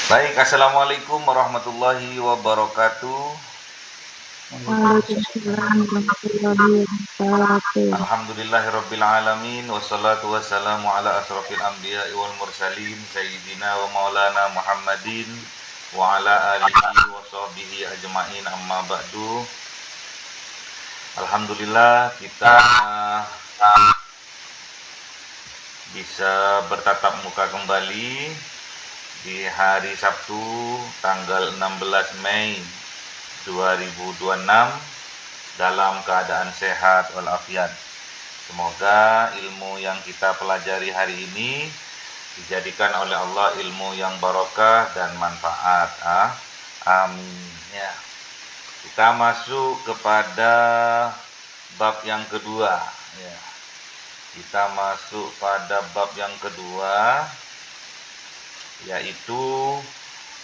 Baik, assalamualaikum warahmatullahi wabarakatuh. Waalaikumsalam warahmatullahi wabarakatuh. Alhamdulillahirabbil alamin wassalatu wassalamu ala asrofil anbiya'i wal mursalin sayyidina wa maulana Muhammadin wa ala alihi wa sahbihi ajmain amma ba'du. Alhamdulillah kita bisa bertatap muka kembali di hari Sabtu tanggal 16 Mei 2026 dalam keadaan sehat walafiat. Semoga ilmu yang kita pelajari hari ini dijadikan oleh Allah ilmu yang barokah dan manfaat. Amin. Ya. Kita masuk kepada bab yang kedua. Ya. Kita masuk pada bab yang kedua, yaitu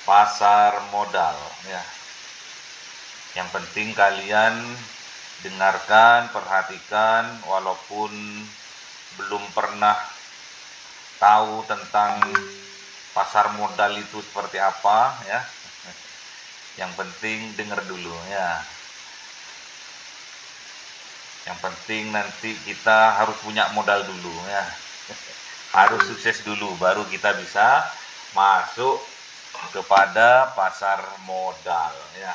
pasar modal. Ya. Yang penting kalian dengarkan, perhatikan, walaupun belum pernah tahu tentang pasar modal itu seperti apa, ya. Yang penting dengar dulu, ya. Yang penting nanti kita harus punya modal dulu, ya. Harus sukses dulu, baru kita bisa masuk kepada pasar modal, ya.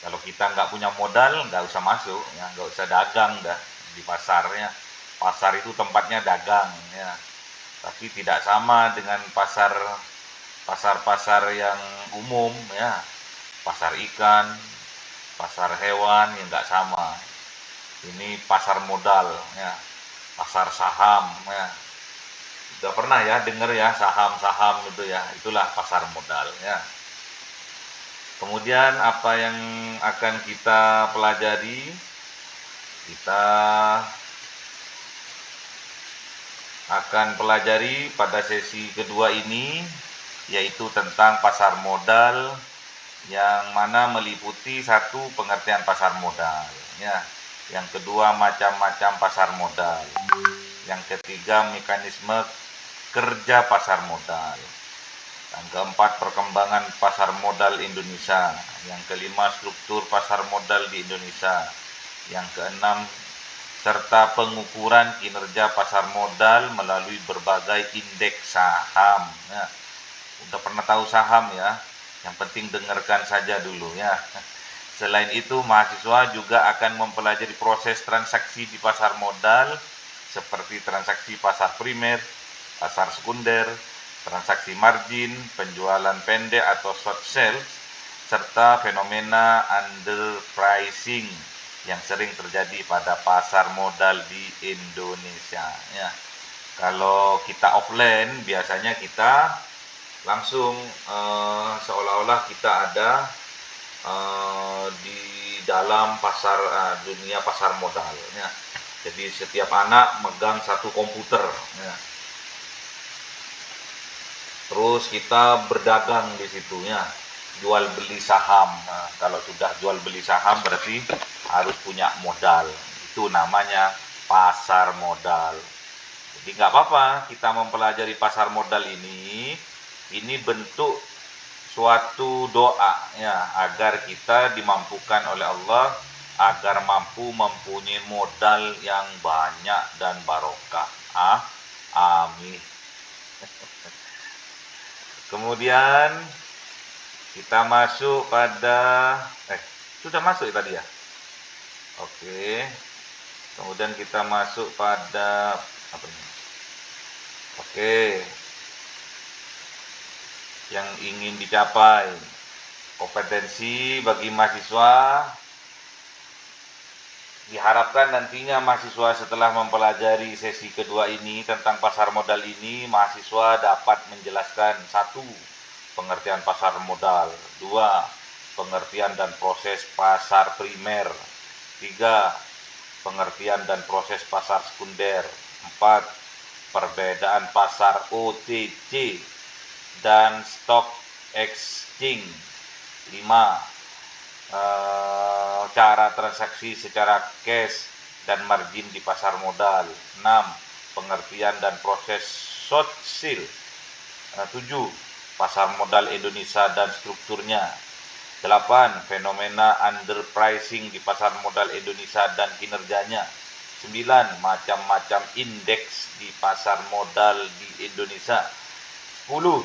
Kalau kita nggak punya modal, nggak usah masuk, ya, nggak usah dagang dah di pasarnya. Pasar itu tempatnya dagang, ya. Tapi tidak sama dengan pasar-pasar yang umum, ya. Pasar ikan, pasar hewan, yang nggak sama. Ini pasar modal, ya. Pasar saham, ya. Udah pernah ya dengar ya saham-saham itu ya, itulah pasar modal, ya. Kemudian apa yang akan kita pelajari? Kita akan pelajari pada sesi kedua ini, yaitu tentang pasar modal, yang mana meliputi satu, pengertian pasar modal, ya. Yang kedua, macam-macam pasar modal. Yang ketiga, mekanisme kerja pasar modal. Yang keempat, perkembangan pasar modal Indonesia. Yang kelima, struktur pasar modal di Indonesia. Yang keenam, serta pengukuran kinerja pasar modal melalui berbagai indeks saham. Ya. Udah pernah tahu saham ya? Yang penting dengarkan saja dulu ya. Selain itu, mahasiswa juga akan mempelajari proses transaksi di pasar modal, seperti transaksi pasar primer, pasar sekunder, transaksi margin, penjualan pendek atau short sales, serta fenomena underpricing yang sering terjadi pada pasar modal di Indonesia. Ya. Kalau kita offline, biasanya kita langsung seolah-olah kita ada di dalam dunia pasar modal, ya. Jadi setiap anak megang satu komputer, ya. Terus kita berdagang di situnya, jual beli saham. Nah, kalau sudah jual beli saham berarti harus punya modal. Itu namanya pasar modal. Jadi nggak apa-apa kita mempelajari pasar modal ini. Ini bentuk suatu doa, ya, agar kita dimampukan oleh Allah agar mampu mempunyai modal yang banyak dan barokah. Amin. Kemudian kita masuk pada sudah masuk ya tadi ya. Oke. Kemudian kita masuk pada apa ini? Oke. Yang ingin dicapai, kompetensi bagi mahasiswa, diharapkan nantinya mahasiswa setelah mempelajari sesi kedua ini tentang pasar modal ini, mahasiswa dapat menjelaskan: satu, pengertian pasar modal; dua, pengertian dan proses pasar primer; tiga, pengertian dan proses pasar sekunder; empat, perbedaan pasar OTC dan stock exchange; lima, cara transaksi secara cash dan margin di pasar modal; 6, pengertian dan proses short sale; 7, pasar modal Indonesia dan strukturnya. 8. Fenomena underpricing di pasar modal Indonesia dan kinerjanya. 9. Macam-macam indeks di pasar modal di Indonesia. 10.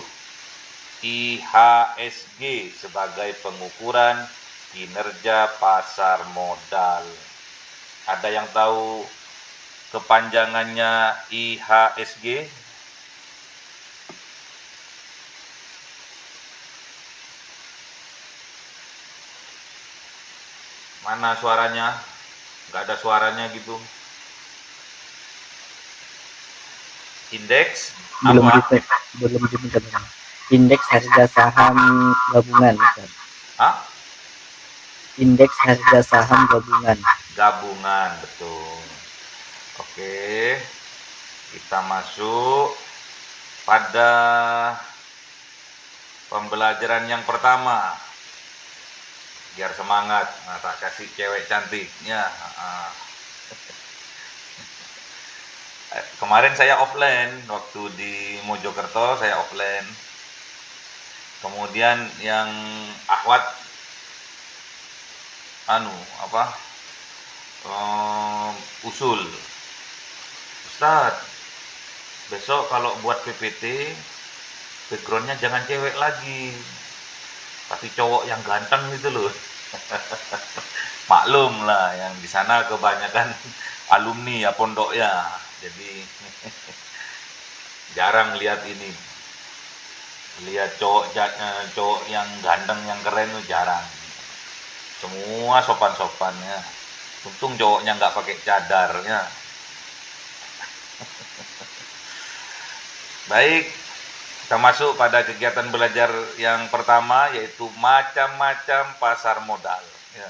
IHSG sebagai pengukuran kinerja pasar modal. Ada yang tahu kepanjangannya IHSG? Mana suaranya? Nggak ada suaranya gitu. Indeks Belum apa? diminta. Indeks harga saham gabungan, Ustaz. Hah? Indeks harga saham gabungan. Gabungan, betul. Oke, kita masuk pada pembelajaran yang pertama. Biar semangat, nah, tak kasih cewek cantiknya. Kemarin saya offline, waktu di Mojokerto saya offline. Kemudian yang akhwat usul, Ustadz, besok kalau buat PPT backgroundnya jangan cewek lagi, tapi cowok yang ganteng gitu loh. Maklum lah, yang di sana kebanyakan alumni ya pondok ya, jadi jarang lihat cowok yang ganteng yang keren tuh jarang. Semua sopan-sopannya. Untung cowoknya nggak pakai cadarnya. Baik, kita masuk pada kegiatan belajar yang pertama, yaitu macam-macam pasar modal. Ya.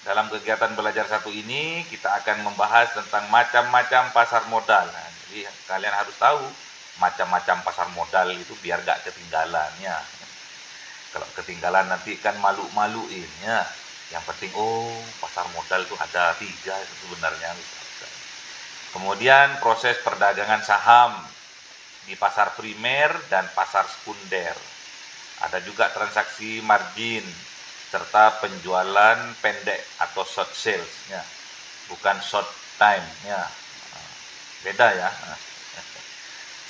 Dalam kegiatan belajar satu ini, kita akan membahas tentang macam-macam pasar modal. Nah, jadi kalian harus tahu macam-macam pasar modal itu biar nggak ketinggalan. Ya. Kalau ketinggalan nanti kan malu-maluin. Ya. Yang penting, pasar modal itu ada 3 sebenarnya. Kemudian proses perdagangan saham di pasar primer dan pasar sekunder. Ada juga transaksi margin serta penjualan pendek atau short sales, ya. Bukan short time, ya. Beda ya.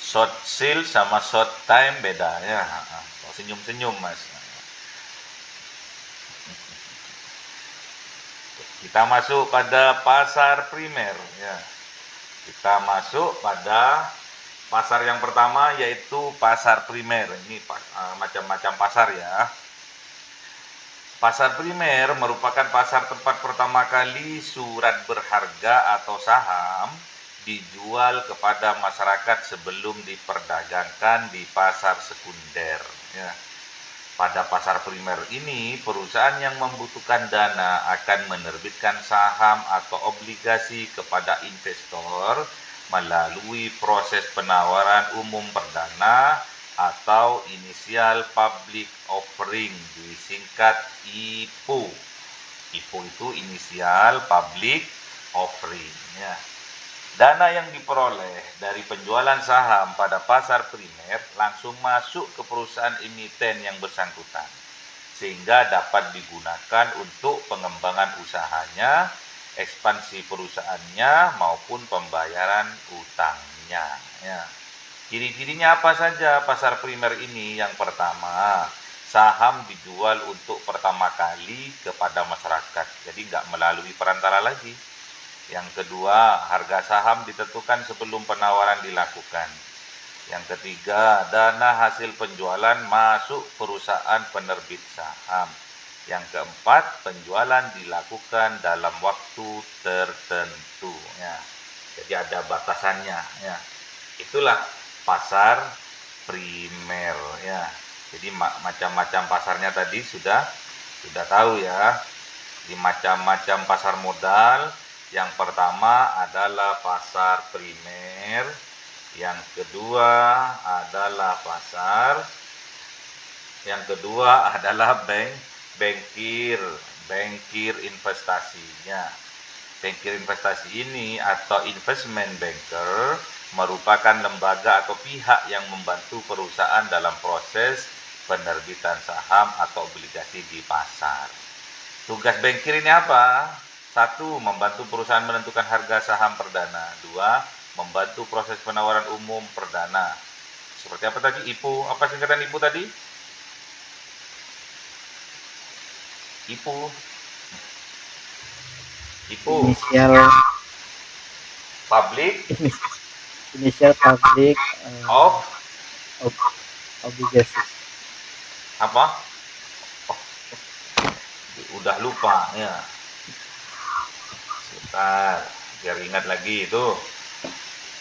Short sales sama short time beda ya. Senyum-senyum Mas. Kita masuk pada pasar primer, ya. Kita masuk pada pasar yang pertama, yaitu pasar primer. Ini macam-macam pasar ya. Pasar primer merupakan pasar tempat pertama kali surat berharga atau saham dijual kepada masyarakat sebelum diperdagangkan di pasar sekunder. Ya. Pada pasar primer ini, perusahaan yang membutuhkan dana akan menerbitkan saham atau obligasi kepada investor melalui proses penawaran umum perdana atau initial public offering, disingkat IPO. IPO itu initial public offering. Ya. Dana yang diperoleh dari penjualan saham pada pasar primer langsung masuk ke perusahaan emiten yang bersangkutan, sehingga dapat digunakan untuk pengembangan usahanya, ekspansi perusahaannya, maupun pembayaran utangnya. Ya. Ciri-cirinya apa saja pasar primer ini? Yang pertama, saham dijual untuk pertama kali kepada masyarakat, jadi nggak melalui perantara lagi. Yang kedua, harga saham ditentukan sebelum penawaran dilakukan. Yang ketiga, dana hasil penjualan masuk perusahaan penerbit saham. Yang keempat, penjualan dilakukan dalam waktu tertentu. Ya. Jadi ada batasannya. Ya. Itulah pasar primer. Ya. Jadi macam-macam pasarnya tadi sudah tahu ya. Di macam-macam pasar modal. Yang pertama adalah pasar primer, yang kedua adalah bankir investasinya. Bankir investasi ini atau investment banker merupakan lembaga atau pihak yang membantu perusahaan dalam proses penerbitan saham atau obligasi di pasar. Tugas bankir ini apa? 1. Membantu perusahaan menentukan harga saham perdana. 2. Membantu proses penawaran umum perdana. Seperti apa tadi? IPO. Apa singkatan IPO tadi? IPO. IPO. Inisial Public inisial public of obligasi. apa? Oh, udah lupa ya. Sebentar, biar ingat lagi itu.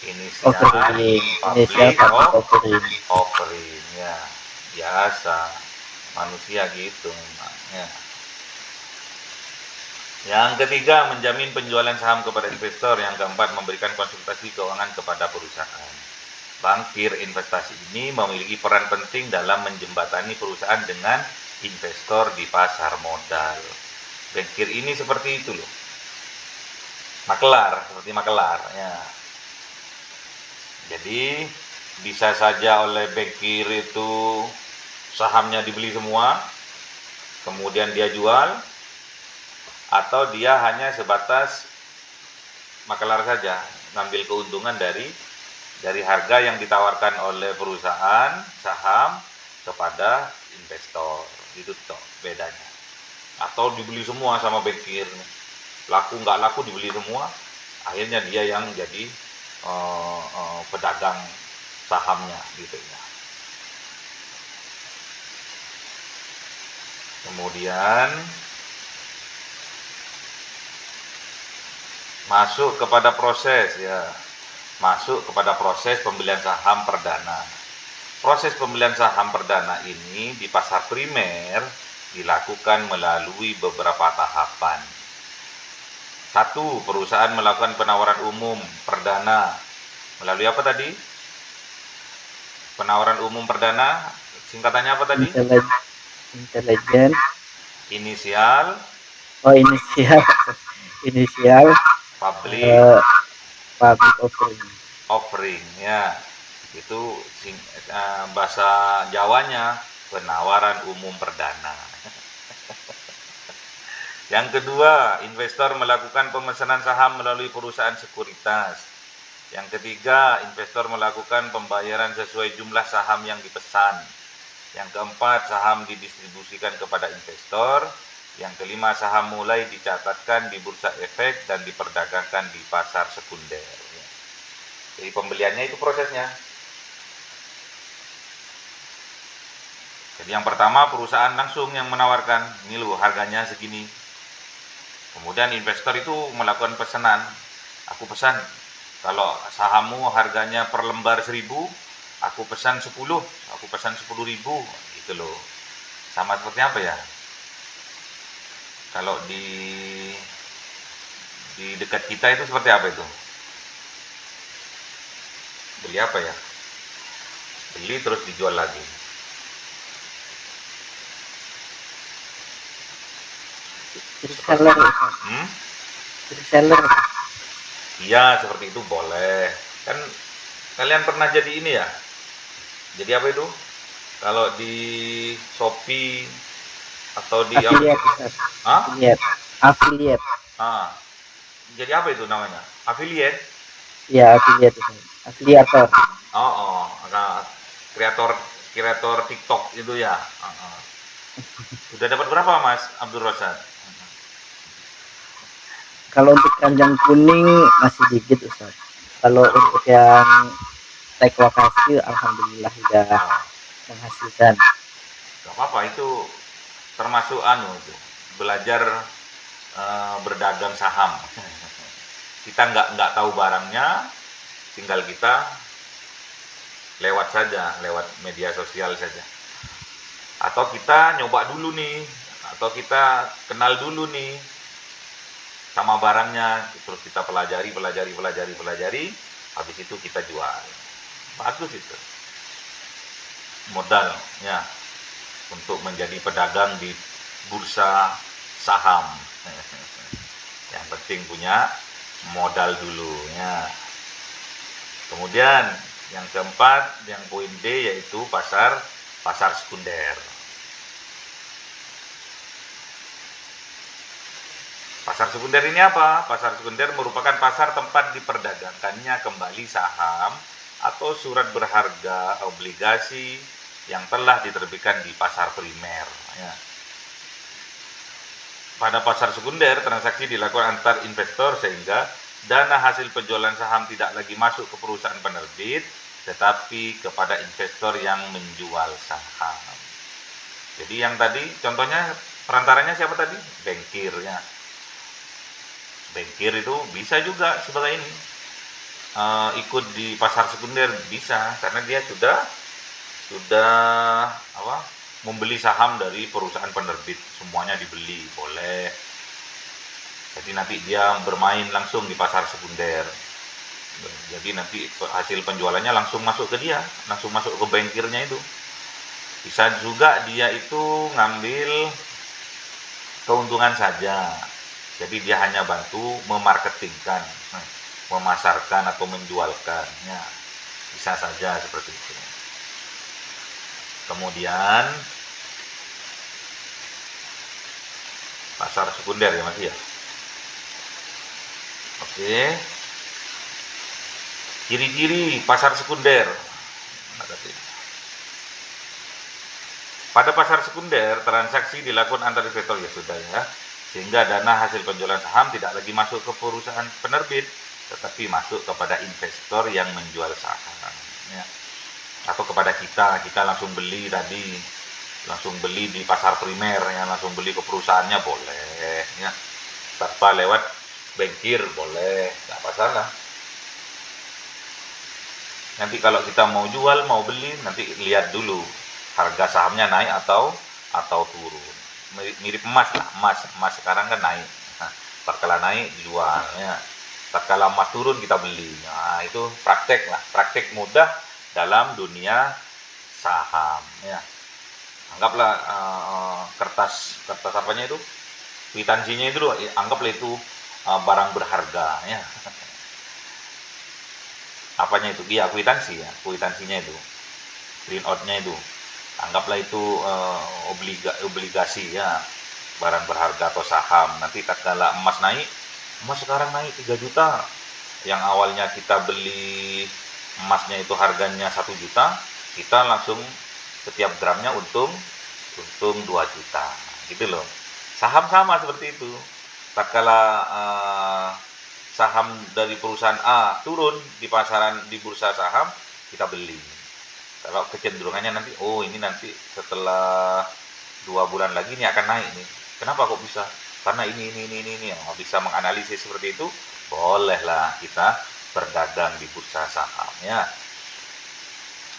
Inisial Offering. Inisial public public of offering. offering ya. Biasa manusia gitu memangnya. Yang ketiga, menjamin penjualan saham kepada investor. Yang keempat, memberikan konsultasi keuangan kepada perusahaan. Bankir investasi ini memiliki peran penting dalam menjembatani perusahaan dengan investor di pasar modal. Bankir ini seperti itu loh. Makelar, seperti makelar ya. Jadi bisa saja oleh bankir itu sahamnya dibeli semua, kemudian dia jual, atau dia hanya sebatas makelar saja, ngambil keuntungan dari harga yang ditawarkan oleh perusahaan saham kepada investor. Itu toh bedanya. Atau dibeli semua sama bankir, laku nggak laku dibeli semua, akhirnya dia yang jadi pedagang sahamnya gitu ya. Kemudian masuk kepada proses pembelian saham perdana. Proses pembelian saham perdana ini di pasar primer dilakukan melalui beberapa tahapan. 1. Perusahaan melakukan penawaran umum perdana. Melalui apa tadi? Penawaran umum perdana, singkatannya apa tadi? Intelijen. Inisial inisial public offering ya. Itu bahasa Jawanya penawaran umum perdana. Yang kedua, investor melakukan pemesanan saham melalui perusahaan sekuritas. Yang ketiga, investor melakukan pembayaran sesuai jumlah saham yang dipesan. Yang keempat, saham didistribusikan kepada investor. Yang kelima, saham mulai dicatatkan di bursa efek dan diperdagangkan di pasar sekunder. Jadi pembeliannya itu prosesnya. Jadi yang pertama, perusahaan langsung yang menawarkan, ini loh harganya segini. Kemudian investor itu melakukan pesanan. Aku pesan, kalau sahammu harganya per lembar 1.000, aku pesan 10, aku pesan 10.000, gitu loh. Sama seperti apa ya? Kalau di dekat kita itu seperti apa itu? Beli apa ya? Beli terus dijual lagi. Reseller. Reseller. Iya, seperti itu boleh. Kan kalian pernah jadi ini ya? Jadi apa itu? Kalau di Shopee atau di Affiliate. Jadi apa itu namanya? Affiliate? Iya, affiliate. Afiliator. Nah, kreator TikTok itu ya. Sudah dapat berapa Mas Abdul Rosan? Kalau untuk keranjang kuning masih dikit Ustaz. Kalau untuk yang tag lokasi alhamdulillah sudah menghasilkan. Gak apa-apa, itu termasuk itu belajar berdagang saham. Kita nggak tahu barangnya, tinggal kita lewat media sosial saja. Atau kita nyoba dulu nih, atau kita kenal dulu nih sama barangnya, terus kita pelajari, habis itu kita jual. Bagus itu modalnya untuk menjadi pedagang di bursa saham. Yang penting punya modal dulu ya. Kemudian yang keempat, yang poin D, yaitu pasar pasar sekunder. Pasar sekunder ini apa? Pasar sekunder merupakan pasar tempat diperdagangkannya kembali saham atau surat berharga obligasi yang telah diterbitkan di pasar primer. Ya. Pada pasar sekunder, transaksi dilakukan antar investor sehingga dana hasil penjualan saham tidak lagi masuk ke perusahaan penerbit, tetapi kepada investor yang menjual saham. Jadi yang tadi contohnya perantaranya siapa tadi? Bankir ya. Bankir itu bisa juga sebagai ini ikut di pasar sekunder bisa karena dia sudah apa membeli saham dari perusahaan penerbit, semuanya dibeli boleh. Jadi nanti dia bermain langsung di pasar sekunder. Jadi nanti hasil penjualannya langsung masuk ke dia, langsung masuk ke bankirnya itu. Bisa juga dia itu ngambil keuntungan saja. Jadi dia hanya bantu memarketingkan, memasarkan atau menjualkan. Ya, bisa saja seperti itu. Kemudian pasar sekunder ya Mas ya. Oke. Ciri-ciri pasar sekunder. Pada pasar sekunder, transaksi dilakukan antar investor ya sudah ya. Sehingga dana hasil penjualan saham tidak lagi masuk ke perusahaan penerbit, tetapi masuk kepada investor yang menjual saham. Ya. Atau kepada kita langsung beli tadi, langsung beli di pasar primer, ya, langsung beli ke perusahaannya boleh, ya. Tanpa lewat bankir boleh, nggak masalah. Nanti kalau kita mau jual, mau beli, nanti lihat dulu harga sahamnya naik atau turun. Mirip emas lah, emas sekarang kan naik. Nah, tatkala naik dijual ya. Tatkala emas turun kita beli. Nah, itu praktek mudah dalam dunia saham ya. Anggaplah kertas apanya itu? Kwitansinya itu anggaplah itu barang berharga ya. Apanya itu? Iya, kwitansinya itu. Print out-nya itu. Anggaplah itu obligasi ya, barang berharga atau saham. Nanti tatkala emas sekarang naik 3 juta. Yang awalnya kita beli emasnya itu harganya 1 juta, kita langsung setiap gramnya untung 2 juta. Gitu loh. Saham sama seperti itu. Tatkala saham dari perusahaan A turun di bursa saham, kita beli. Kalau kecenderungannya nanti, ini nanti setelah 2 bulan lagi ini akan naik nih. Kenapa kok bisa? Karena ini. Bisa menganalisis seperti itu, bolehlah kita berdagang di bursa saham ya.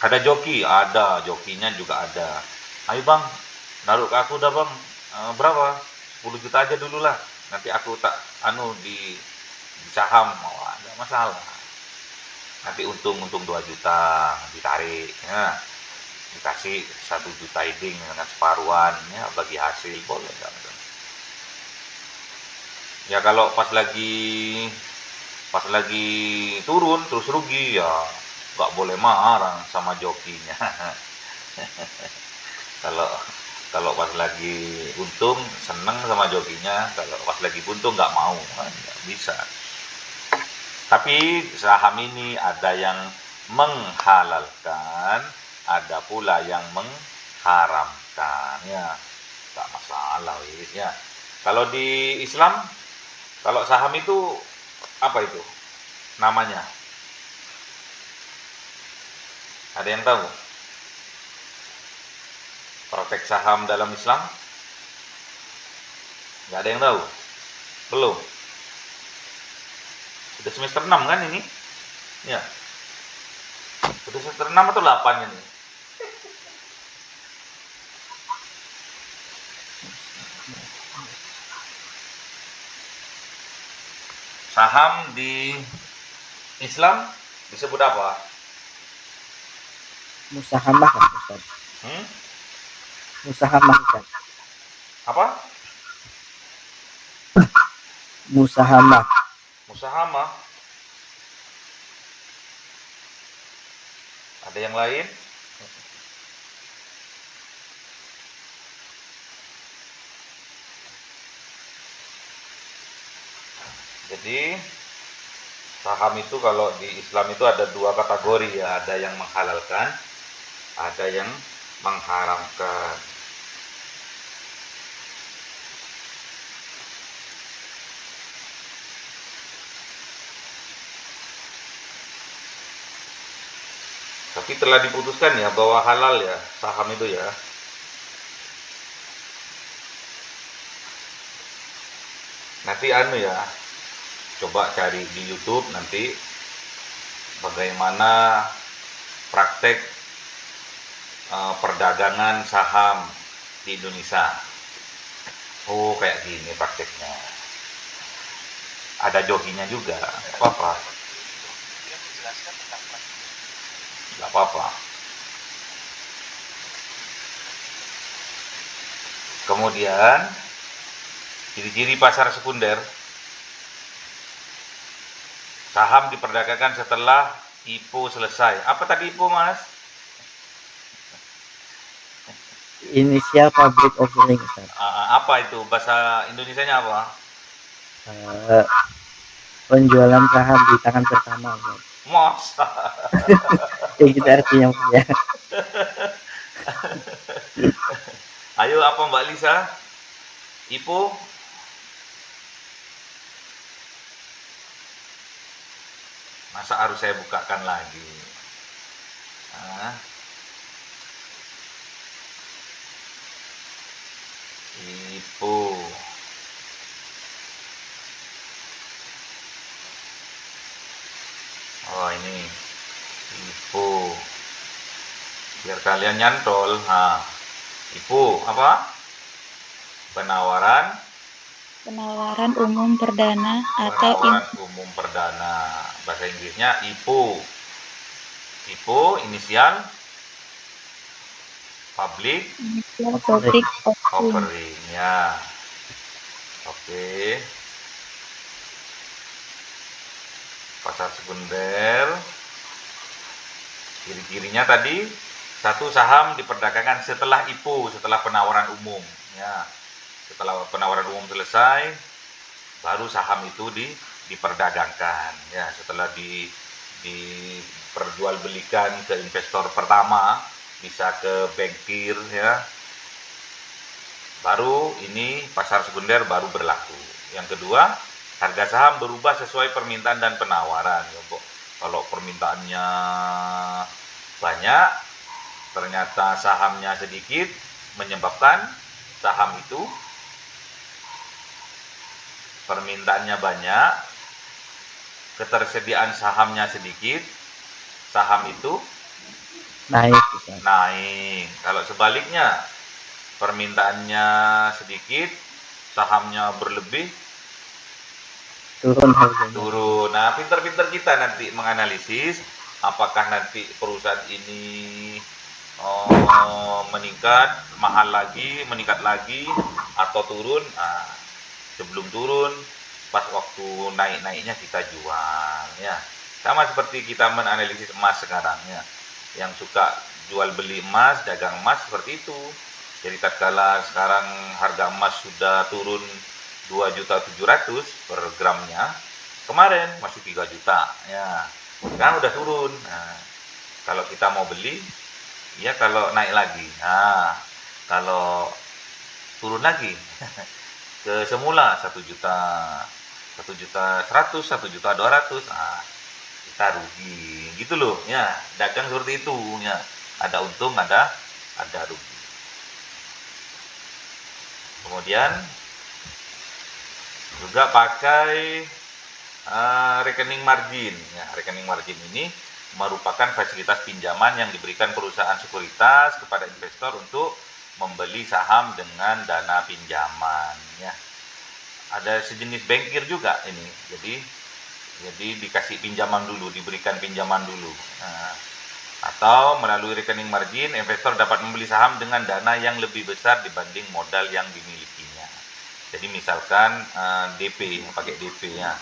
Ada jokinya juga ada. Ayo bang, naruh ke aku dah bang, berapa? 10 juta aja dulu lah. Nanti aku tak di saham, ada masalah. Nanti untung 2 juta ditarik ya, dikasih 1 juta heding dengan separuhan ya, bagi hasil boleh kan? Ya kalau pas lagi turun terus rugi ya nggak boleh marah sama jokinya. kalau pas lagi untung seneng sama jokinya, kalau pas lagi buntung nggak mau kan, nggak bisa. Tapi saham ini ada yang menghalalkan, ada pula yang mengharamkan ya. Tak masalah ya. Kalau di Islam, kalau saham itu apa itu namanya? Ada yang tahu? Praktek saham dalam Islam? Nggak ada yang tahu? Belum? Sudah semester 6 kan ini? Ya. Sudah semester 6 atau 8 ini? Saham di Islam disebut apa? Musahamah Ustaz. Musahamah Ustaz. Apa? Musahamah. Ada yang lain? Jadi saham itu kalau di Islam itu ada dua kategori ya, ada yang menghalalkan, ada yang mengharamkan. Tapi telah diputuskan ya bahwa halal ya saham itu ya. Nanti ya, coba cari di YouTube nanti bagaimana praktek perdagangan saham di Indonesia. Oh, kayak gini prakteknya. Ada joginya juga, apa-apa. Gak apa-apa. Kemudian ciri-ciri pasar sekunder, saham diperdagangkan setelah IPO selesai. Apa tadi IPO, Mas? Inisial public offering, Ustaz. Apa itu? Bahasa Indonesianya apa? Penjualan saham di tangan pertama, Ustaz. Masa? Kayak gitu artinya maksudnya. Ayo, apa Mbak Lisa? IPO? Masa harus saya bukakan lagi? IPO. Oh, ini IPO. Biar kalian nyantol. IPO apa? Penawaran umum perdana atau penawaran umum perdana. Bahasa Inggrisnya IPO. IPO inisial public offering ya. Oke. Pasar sekunder. Ciri-cirinya tadi, satu, saham diperdagangkan setelah IPO, setelah penawaran umum ya. Setelah penawaran umum selesai, baru saham itu diperdagangkan ya. Setelah diperjualbelikan ke investor pertama, bisa ke bankir ya, baru ini pasar sekunder baru berlaku. Yang kedua, harga saham berubah sesuai permintaan dan penawaran. Kalau permintaannya banyak, ternyata sahamnya sedikit, menyebabkan saham itu permintaannya banyak, ketersediaan sahamnya sedikit, saham itu naik. Kalau sebaliknya, permintaannya sedikit, sahamnya berlebih, turun harganya. Nah, pinter-pinter kita nanti menganalisis apakah nanti perusahaan ini meningkat, mahal lagi, meningkat lagi, atau turun. Sebelum turun, pas waktu naik-naiknya kita jual ya. Sama seperti kita menganalisis emas sekarang ya. Yang suka jual beli emas, dagang emas seperti itu. Jadi tatkala sekarang harga emas sudah turun 2.700.000 per gramnya, kemarin masih 3 juta ya. Sekarang udah turun. Nah, kalau kita mau beli, ya kalau naik lagi. Nah, kalau turun lagi ke semula 1.100.000, 1.100.000, 1.200.000, kita rugi gitu loh ya. Dagang seperti itu ya, ada untung, ada rugi. Kemudian juga pakai rekening margin ya. Rekening margin ini merupakan fasilitas pinjaman yang diberikan perusahaan sekuritas kepada investor untuk membeli saham dengan dana pinjaman ya. Ada sejenis bankir juga ini. Jadi dikasih pinjaman dulu, diberikan pinjaman dulu. Atau melalui rekening margin, investor dapat membeli saham dengan dana yang lebih besar dibanding modal yang dimilikinya. Jadi misalkan DP, pakai DP ya.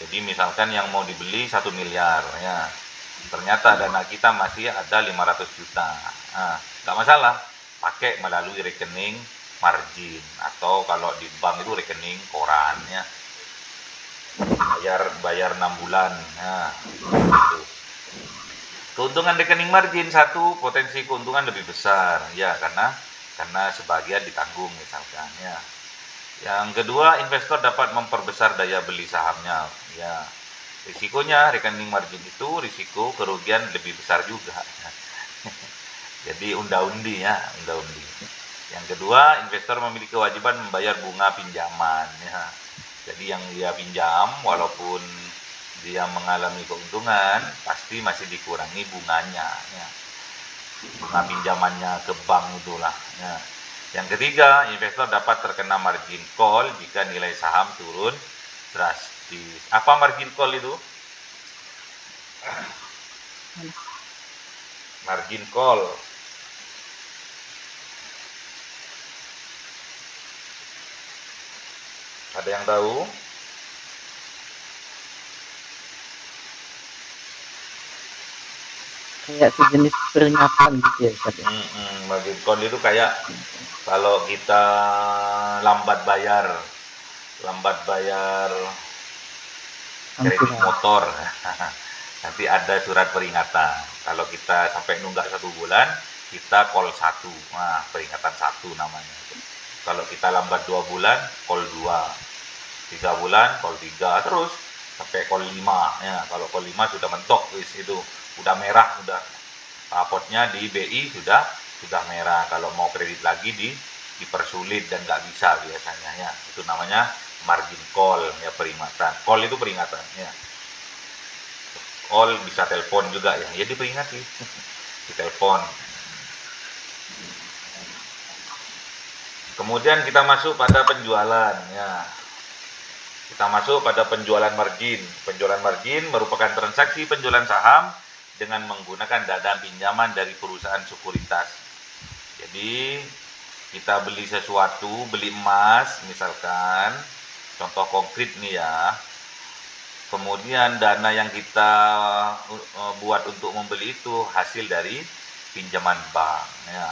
Jadi misalkan yang mau dibeli 1 miliar ya. Ternyata dana kita masih ada 500 juta. Nggak masalah, pakai melalui rekening margin, atau kalau di bank itu rekening koran ya. bayar 6 bulan. Nah, itu. Keuntungan rekening margin, satu, potensi keuntungan lebih besar ya, karena sebagian ditanggung misalkan ya. Yang kedua, investor dapat memperbesar daya beli sahamnya ya. Risikonya rekening margin itu risiko kerugian lebih besar juga. Jadi unda-undi ya, unda-undi. Yang kedua, investor memiliki kewajiban membayar bunga pinjaman ya. Jadi yang dia pinjam, walaupun dia mengalami keuntungan, pasti masih dikurangi bunganya ya. Bunga pinjamannya ke bank itulah ya. Yang ketiga, investor dapat terkena margin call jika nilai saham turun drastis. Apa margin call itu? Margin call. Ada yang tahu? Kayak sejenis peringatan gitu ya Ustaz ya. Margin call itu kayak kalau kita lambat bayar kredit Angsuran. motor, nanti ada surat peringatan. Kalau kita sampai nunggak 1 bulan, kita call 1, nah peringatan 1 namanya. Kalau kita lambat 2 bulan, call 2, 3 bulan, call 3, terus sampai call 5 ya. Kalau call 5 sudah mentok, itu udah merah, udah raportnya di BI sudah merah. Kalau mau kredit lagi dipersulit dan nggak bisa biasanya ya. Itu namanya margin call ya, peringatan. Call itu peringatan ya. Call bisa telepon juga ya, ya diperingati. Di telepon. Kemudian kita masuk pada penjualan ya. Kita masuk pada penjualan margin. Penjualan margin merupakan transaksi penjualan saham dengan menggunakan dana pinjaman dari perusahaan sekuritas. Jadi kita beli sesuatu, beli emas misalkan, contoh konkret nih ya. Kemudian dana yang kita buat untuk membeli itu hasil dari pinjaman bank ya.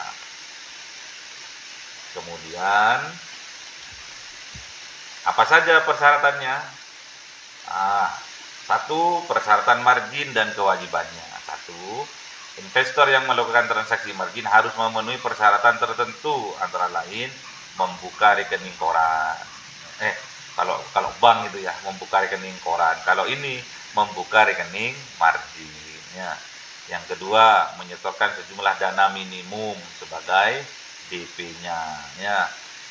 Kemudian apa saja persyaratannya? Satu, persyaratan margin dan kewajibannya. Satu, investor yang melakukan transaksi margin harus memenuhi persyaratan tertentu, antara lain membuka rekening koran. Kalau bank itu ya, membuka rekening koran. Kalau ini membuka rekening margin. Ya. Yang kedua, menyetorkan sejumlah dana minimum sebagai DP-nya. Ya.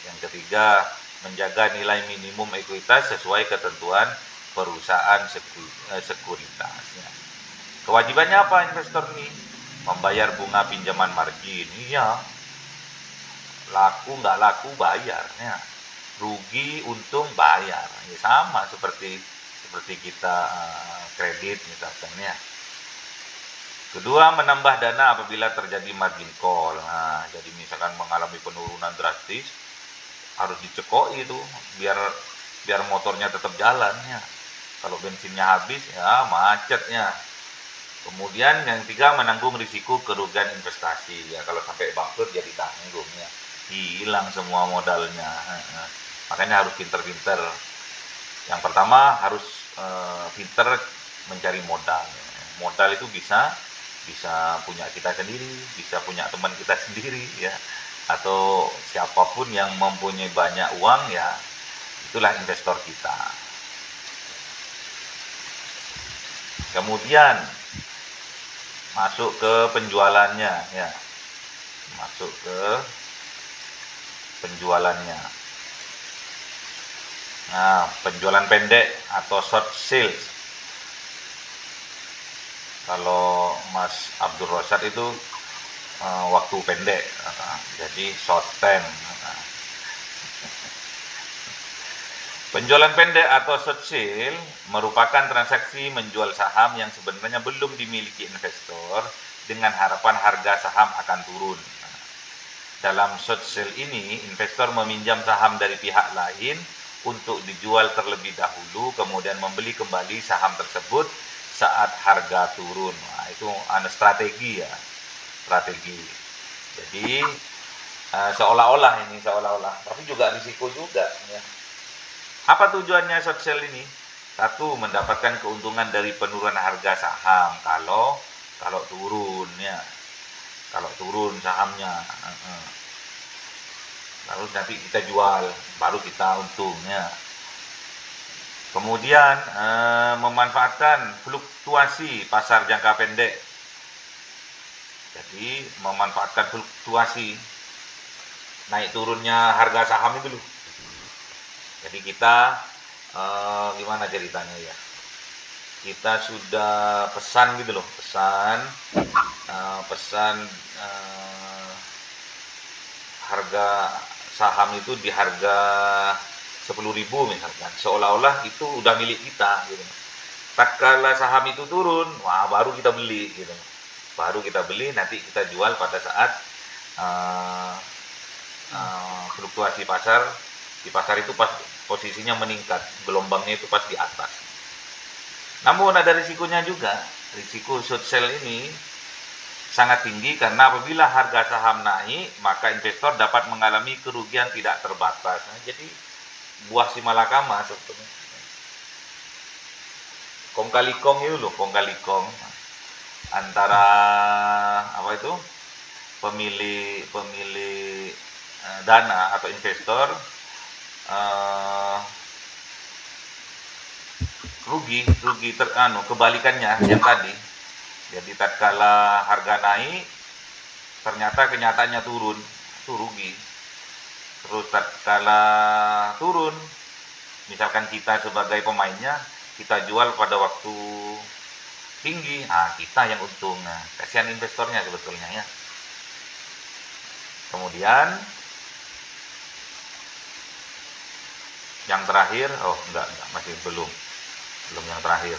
Yang ketiga, menjaga nilai minimum ekuitas sesuai ketentuan perusahaan sekuritas. Ya. Kewajibannya apa investor ini? Membayar bunga pinjaman margin. Iya, laku nggak laku bayar. Ya. Rugi untung bayar. Ya, sama seperti kita kredit misalkan ya. Kedua, menambah dana apabila terjadi margin call. Nah, jadi misalkan mengalami penurunan drastis, harus dicekoi itu biar motornya tetap jalan ya. Kalau bensinnya habis ya macetnya. Kemudian yang ketiga, menanggung risiko kerugian investasi ya. Kalau sampai bangkrut jadi tanggung ya, hilang semua modalnya. Makanya harus pinter-pinter. Yang pertama harus pinter mencari modal. Modal itu bisa punya kita sendiri, bisa punya teman kita sendiri ya, atau siapapun yang mempunyai banyak uang ya, itulah investor kita. Kemudian masuk ke penjualannya ya, masuk ke penjualannya. Nah, penjualan pendek atau short sales. Kalau Mas Abdul Rosyad itu waktu pendek, jadi short term. Penjualan pendek atau short sale merupakan transaksi menjual saham yang sebenarnya belum dimiliki investor dengan harapan harga saham akan turun. Dalam short sale ini, investor meminjam saham dari pihak lain untuk dijual terlebih dahulu, kemudian membeli kembali saham tersebut saat harga turun. Nah, itu strategi ya, strategi. Jadi seolah-olah, tapi juga risiko juga ya. Apa tujuannya short sale ini? Satu, mendapatkan keuntungan dari penurunan harga saham kalau turun ya. Kalau turun sahamnya. Lalu nanti kita jual, baru kita untungnya. Kemudian memanfaatkan fluktuasi pasar jangka pendek. Jadi memanfaatkan fluktuasi naik turunnya harga saham itu loh. Jadi kita gimana ceritanya ya? Kita sudah pesan gitu loh, pesan harga saham itu di harga 10.000 misalkan, seolah-olah itu udah milik kita gitu. Tatkala saham itu turun, wah baru kita beli gitu. Baru kita beli, nanti kita jual pada saat fluktuasi pasar. Di pasar itu pas posisinya meningkat, gelombangnya itu pas di atas. Namun ada risikonya juga. Risiko short sell ini sangat tinggi karena apabila harga saham naik, maka investor dapat mengalami kerugian tidak terbatas. Nah, jadi buah si malakama sebetulnya. Kong kali kong itu loh, kong kali kong antara apa itu pemilik dana atau investor rugi kebalikannya yang tadi. Jadi tatkala harga naik ternyata kenyataannya turun, itu rugi. Terus tatkala turun, misalkan kita sebagai pemainnya, kita jual pada waktu tinggi, kita yang untung. Nah, kasihan investornya sebetulnya ya. Kemudian yang terakhir, masih belum yang terakhir.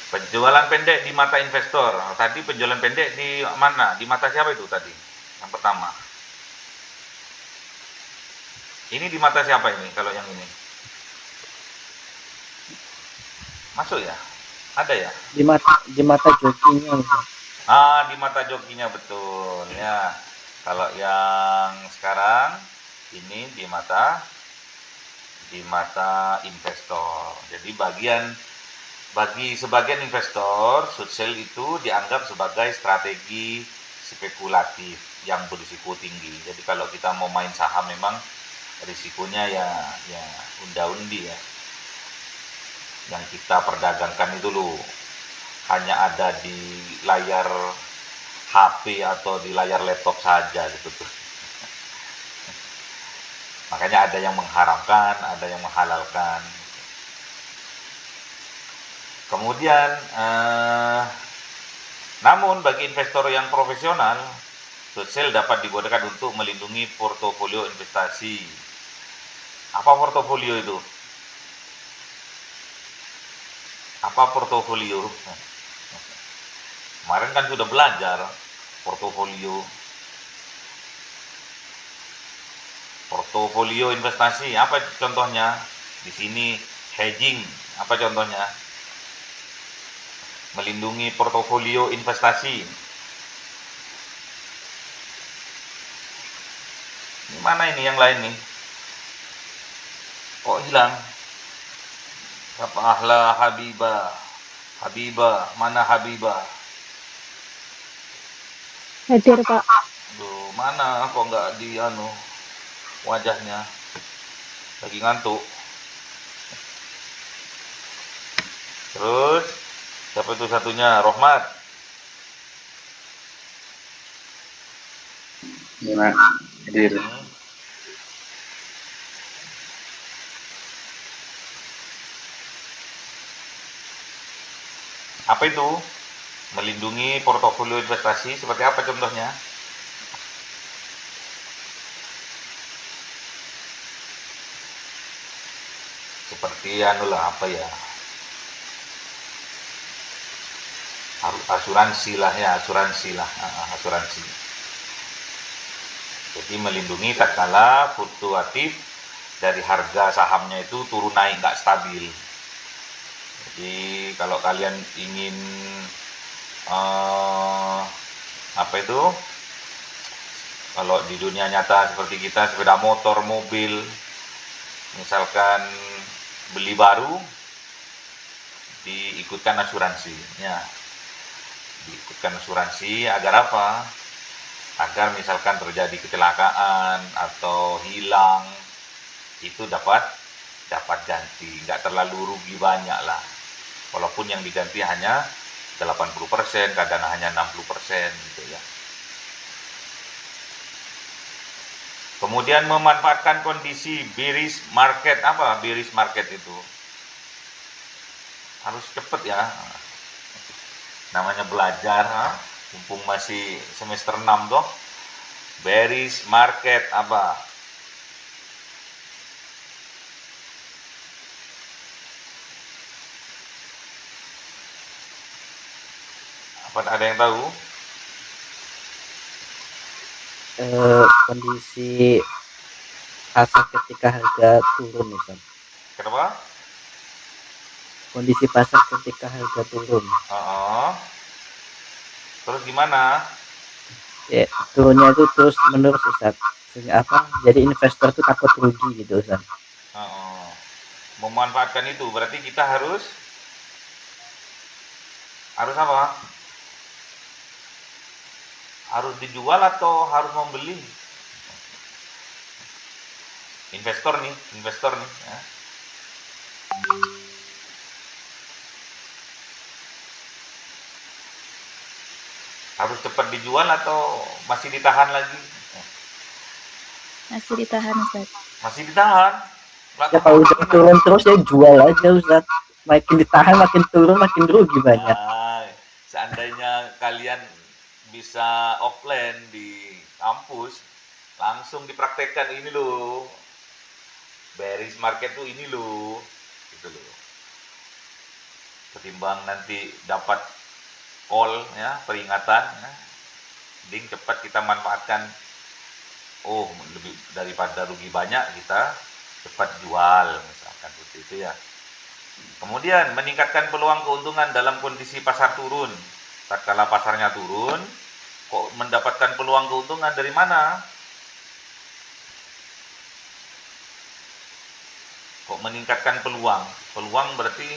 Penjualan pendek di mata investor. Tadi penjualan pendek di mana? Di mata siapa itu tadi? Yang pertama. Ini di mata siapa ini kalau yang ini? Masuk ya? Ada ya? Di mata jokinya. Di mata jokinya betul ya. Kalau yang sekarang ini di mata investor. Jadi bagi sebagian investor, short sell itu dianggap sebagai strategi spekulatif yang berisiko tinggi. Jadi kalau kita mau main saham memang risikonya ya unda-undi ya. Yang kita perdagangkan itu loh hanya ada di layar HP atau di layar laptop saja gitu tuh. Makanya ada yang mengharamkan, ada yang menghalalkan. Kemudian, namun bagi investor yang profesional, short sell dapat digunakan untuk melindungi portofolio investasi. Apa portofolio itu? Apa portofolio? Kemarin kan sudah belajar portofolio investasi. Apa contohnya? Di sini hedging. Apa contohnya? Melindungi portofolio investasi. Mana ini yang lain nih? Kok hilang? Apa ahla Habibah, mana Habibah? Hadir, Pak. Duh, mana kok nggak di wajahnya? Lagi ngantuk. Terus siapa itu satunya? Rohmat. Gimana? Hadir. Apa itu? Melindungi portofolio investasi seperti apa contohnya? Seperti apa ya? Asuransi lah. Asuransi. Jadi melindungi tatkala fluktuatif dari harga sahamnya itu turun naik nggak stabil. Jadi kalau kalian ingin kalau di dunia nyata seperti kita sepeda motor, mobil, misalkan beli baru diikutkan asuransi, ya. Diikutkan asuransi agar apa? Agar misalkan terjadi kecelakaan atau hilang, itu dapat ganti, nggak terlalu rugi banyak lah. Walaupun yang diganti hanya 80%, kadang hanya 60% gitu ya. Kemudian memanfaatkan kondisi bearish market. Apa bearish market itu? Harus cepet ya. Namanya belajar, mumpung masih semester 6 toh. Bearish market apa? Apa ada yang tahu? Kondisi pasar ketika harga turun, Ustaz. Kenapa? Kondisi pasar ketika harga turun. Terus gimana? Ya, turunnya itu terus menerus, Ustaz. Sehingga apa? Jadi investor tuh takut rugi gitu, Ustaz. Memanfaatkan itu berarti kita harus apa? Harus dijual atau harus membeli? Investor nih ya. Harus cepat dijual atau masih ditahan lagi? Masih ditahan, Ustaz. Masih ditahan. Ya kalau udah turun terus ya jual aja, Ustaz. Makin ditahan makin turun makin rugi banyak. Seandainya kalian bisa offline di kampus, langsung dipraktekkan ini loh. Bearish market tuh ini loh. Gitu loh. Ketimbang nanti dapat call ya, peringatan ya. Mending cepat kita manfaatkan. Lebih daripada rugi banyak, kita cepat jual misalkan seperti itu ya. Kemudian meningkatkan peluang keuntungan dalam kondisi pasar turun. Tatkala pasarnya turun, kok mendapatkan peluang keuntungan dari mana? Kok meningkatkan peluang? Peluang berarti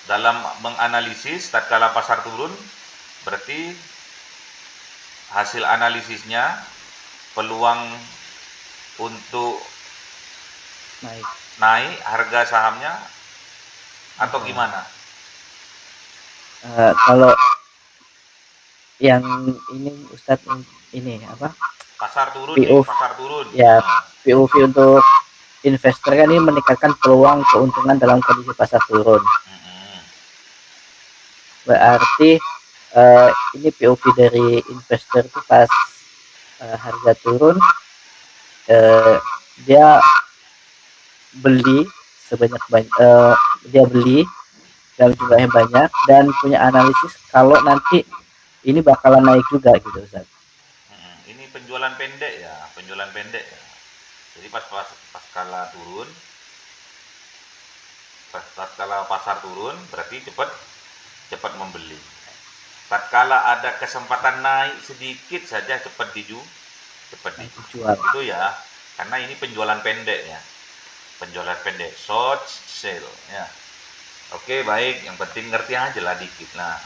dalam menganalisis tatkala pasar turun, berarti hasil analisisnya peluang untuk naik harga sahamnya atau gimana? Kalau yang ini Ustadz, ini apa? Pasar turun ya. POV untuk investor kan ini meningkatkan peluang keuntungan dalam kondisi pasar turun. Berarti ini POV dari investor itu pas harga turun, dia beli dia beli dalam jumlah yang banyak dan punya analisis kalau nanti ini bakalan naik juga gitu, Ustaz. Ini penjualan pendek ya. Jadi pas kala turun, pas kala pasar turun berarti cepat membeli. Tatkala ada kesempatan naik sedikit saja cepat dijual. Itu ya, karena ini penjualan pendek ya. Penjualan pendek, short sale ya. Oke, baik, yang penting ngerti aja lah dikit lah.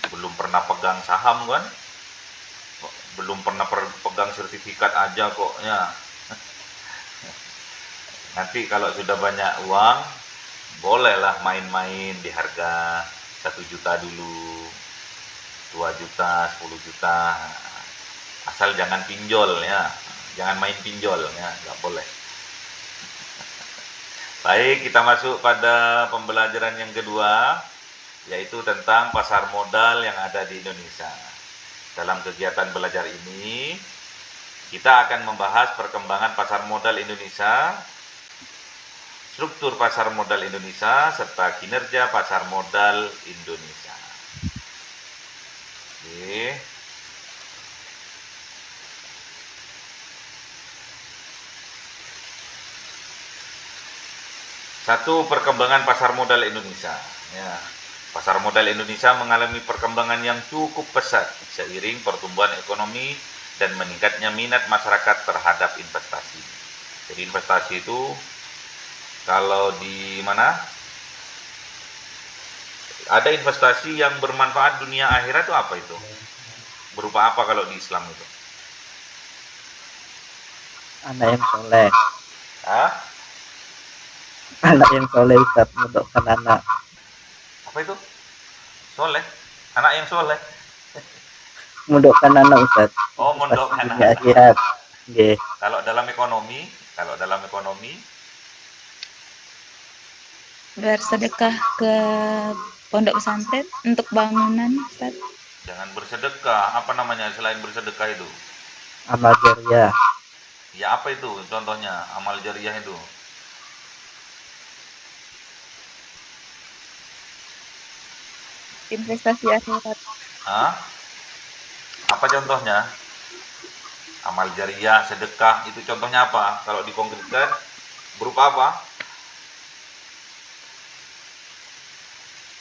Belum pernah pegang saham kan? Belum pernah pegang sertifikat aja kok ya. Nanti kalau sudah banyak uang, bolehlah main-main di harga 1 juta dulu, 2 juta, 10 juta. Asal jangan pinjol ya. Jangan main pinjol ya, nggak boleh. Baik, kita masuk pada pembelajaran yang kedua, yaitu tentang pasar modal yang ada di Indonesia. Dalam kegiatan belajar ini, kita akan membahas perkembangan pasar modal Indonesia, struktur pasar modal Indonesia, serta kinerja pasar modal Indonesia. Oke. Satu, perkembangan pasar modal Indonesia. Ya, pasar modal Indonesia mengalami perkembangan yang cukup pesat seiring pertumbuhan ekonomi dan meningkatnya minat masyarakat terhadap investasi. Jadi investasi itu kalau di mana ada investasi yang bermanfaat dunia akhirat itu apa itu? Berupa apa kalau di Islam itu? Anak yang soleh. Hah? Anak yang soleh Ustaz, mendokkan anak. Apa itu? Soleh? Anak yang soleh? Mendokkan anak Ustaz. Oh, Investasi mondokkan dunia anak. akhirat. Nggih. Kalau dalam ekonomi, Bersedekah ke pondok pesantren untuk bangunan, Ustaz. jangan bersedekah. Apa namanya selain bersedekah itu? Amal jariah. Ya apa itu contohnya amal jariah itu? Investasi akhirat. Hah? Apa contohnya? Amal jariah, sedekah, itu contohnya apa? Kalau dikonkretkan berupa apa?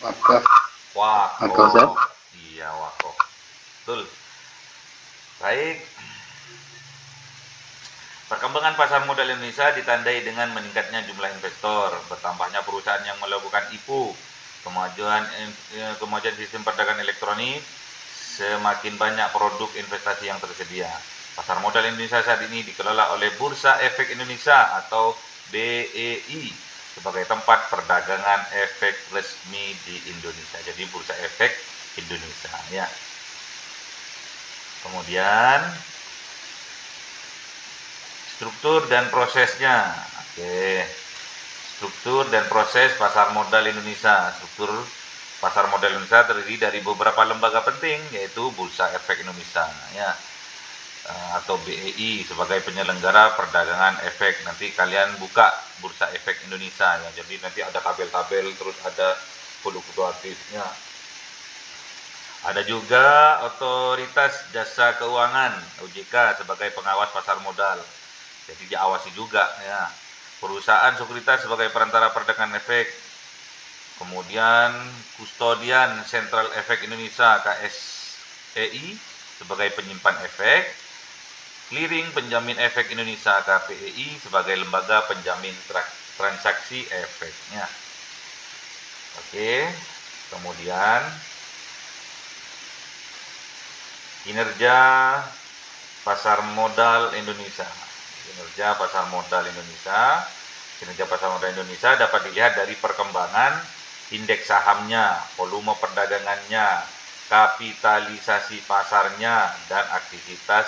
Wakaf. Atau Ustaz? Wakof. Iya, wakof. Betul. Baik. Perkembangan pasar modal Indonesia ditandai dengan meningkatnya jumlah investor, bertambahnya perusahaan yang melakukan IPO, kemajuan sistem perdagangan elektronik, semakin banyak produk investasi yang tersedia. Pasar modal Indonesia saat ini dikelola oleh Bursa Efek Indonesia atau BEI sebagai tempat perdagangan efek resmi di Indonesia. Jadi Bursa Efek Indonesia ya. Kemudian struktur dan prosesnya. Oke. Struktur dan proses pasar modal Indonesia. Struktur pasar modal Indonesia terdiri dari beberapa lembaga penting, yaitu Bursa Efek Indonesia ya, atau BEI sebagai penyelenggara perdagangan efek. Nanti kalian buka Bursa Efek Indonesia ya. Jadi nanti ada tabel-tabel, terus ada fluktuatifnya. Ada juga Otoritas Jasa Keuangan (OJK) sebagai pengawas pasar modal. Jadi diawasi juga ya. Perusahaan sekuritas sebagai perantara perdagangan efek. Kemudian Kustodian Sentral Efek Indonesia KSEI sebagai penyimpan efek. Clearing Penjamin Efek Indonesia KPEI sebagai lembaga penjamin transaksi efeknya. Oke. Kemudian kinerja pasar modal Indonesia. Kinerja pasar modal Indonesia dapat dilihat dari perkembangan indeks sahamnya, volume perdagangannya, kapitalisasi pasarnya, dan aktivitas